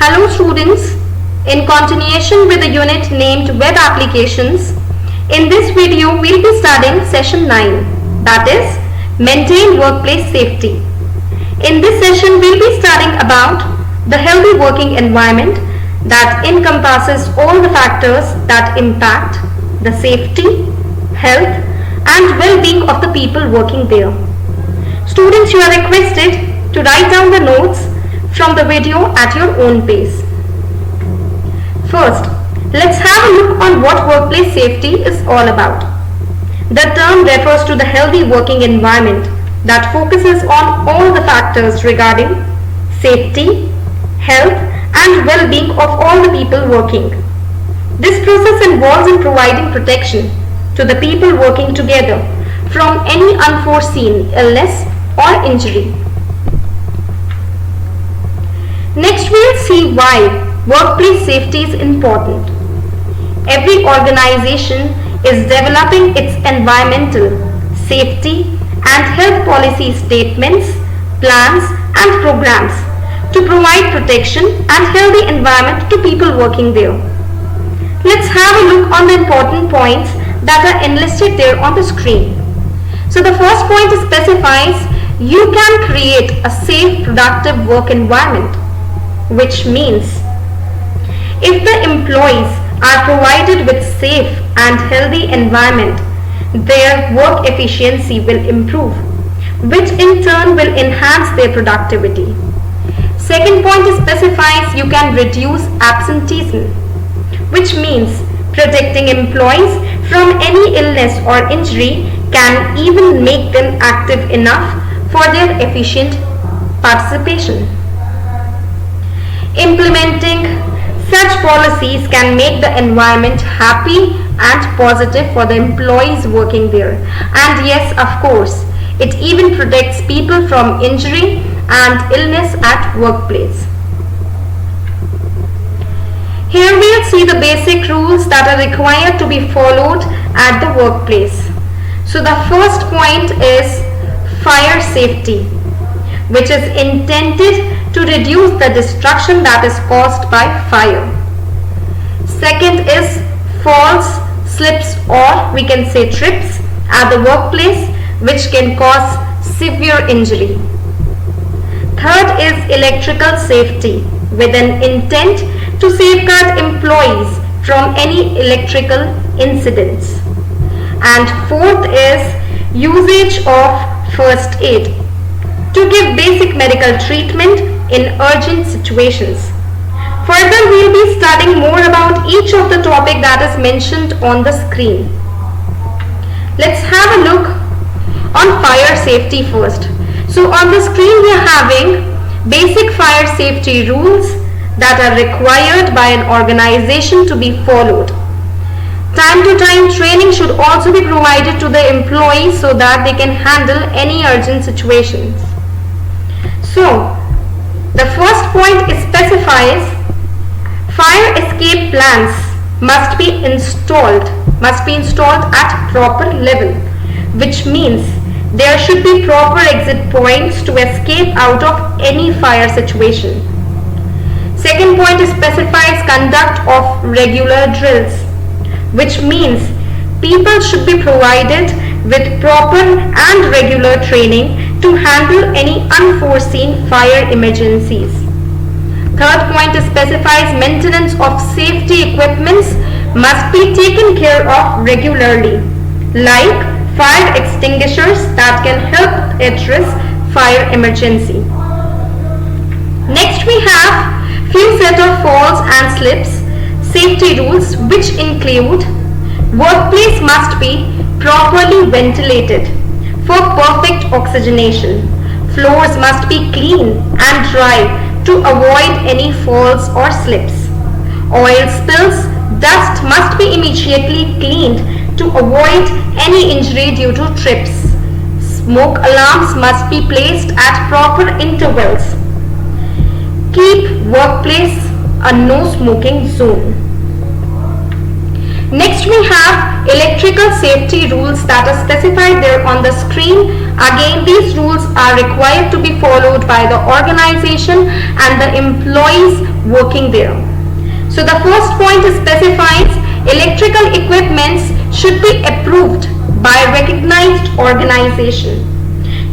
Hello students, in continuation with the unit named Web Applications, in this video we will be studying session 9, that is Maintain Workplace Safety. In this session we will be studying about the healthy working environment that encompasses all the factors that impact the safety, health and well-being of the people working there. Students, you are requested to write down the notes from the video at your own pace. First, let's have a look on what workplace safety is all about. The term refers to the healthy working environment that focuses on all the factors regarding safety, health and well-being of all the people working. This process involves in providing protection to the people working together from any unforeseen illness or injury. Next we will see why workplace safety is important. Every organization is developing its environmental, safety and health policy statements, plans and programs to provide protection and healthy environment to people working there. Let's have a look on the important points that are enlisted there on the screen. So the first point specifies you can create a safe, productive work environment, which means if the employees are provided with safe and healthy environment, their work efficiency will improve, which in turn will enhance their productivity. Second point specifies you can reduce absenteeism, which means protecting employees from any illness or injury can even make them active enough for their efficient participation. Implementing such policies can make the environment happy and positive for the employees working there. And yes, of course, it even protects people from injury and illness at workplace. Here we will see the basic rules that are required to be followed at the workplace. So the first point is fire safety, which is intended to reduce the destruction that is caused by fire. Second is falls, slips or we can say trips at the workplace, which can cause severe injury. Third is electrical safety, with an intent to safeguard employees from any electrical incidents. And fourth is usage of first aid, to give basic medical treatment in urgent situations. Further, we will be studying more about each of the topic that is mentioned on the screen. Let's have a look on fire safety first. So on the screen we are having basic fire safety rules that are required by an organization to be followed. Time to time training should also be provided to the employees so that they can handle any urgent situations. So the first point specifies fire escape plans must be installed at proper level, which means there should be proper exit points to escape out of any fire situation. Second point specifies conduct of regular drills, which means people should be provided with proper and regular training to handle any unforeseen fire emergencies. Third point specifies maintenance of safety equipments must be taken care of regularly, like fire extinguishers that can help address fire emergency. Next we have few set of falls and slips safety rules, which include workplace must be properly ventilated for perfect oxygenation. Floors must be clean and dry to avoid any falls or slips. Oil spills, dust must be immediately cleaned to avoid any injury due to trips. Smoke alarms must be placed at proper intervals. Keep workplace a no smoking zone. Next we have electrical safety rules that are specified there on the screen Again, these rules are required to be followed by the organization and the employees working there. So the first point specifies electrical equipments should be approved by recognized organization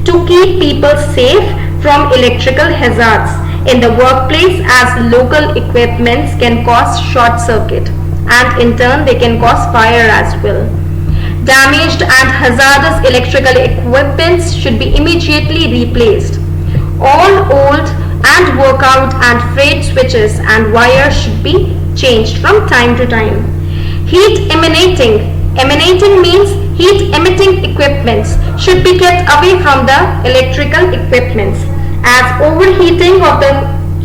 to keep people safe from electrical hazards in the workplace, as local equipments can cause short circuit and in turn they can cause fire as well. Damaged and hazardous electrical equipments should be immediately replaced. All old and workout and frayed switches and wires should be changed from time to time. Heat emanating means heat emitting equipments should be kept away from the electrical equipments, as overheating of the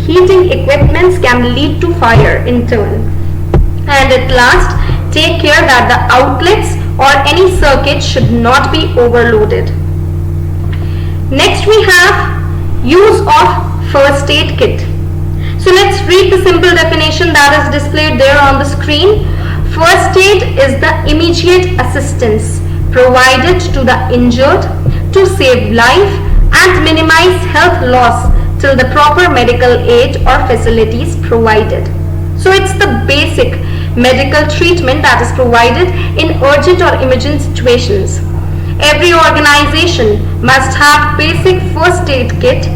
heating equipments can lead to fire in turn. And at last, take care that the outlets or any circuit should not be overloaded. Next we have use of first aid kit. So let's read the simple definition that is displayed there on the screen. First aid is the immediate assistance provided to the injured to save life and minimize health loss till the proper medical aid or facilities provided. So it's the basic medical treatment that is provided in urgent or emergent situations. Every organization must have basic first aid kit.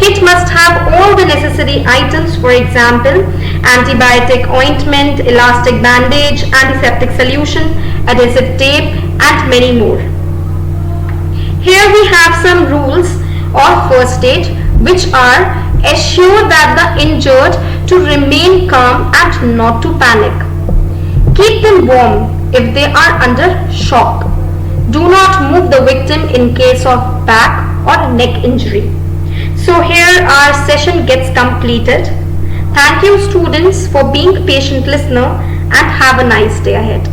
Kit must have all the necessary items, for example, antibiotic ointment, elastic bandage, antiseptic solution, adhesive tape, and many more. Here we have some rules of first aid, which are: assure that the injured to remain calm and not to panic. Keep them warm if they are under shock. Do not move the victim in case of back or neck injury. So here our session gets completed. Thank you students for being a patient listener, and have a nice day ahead.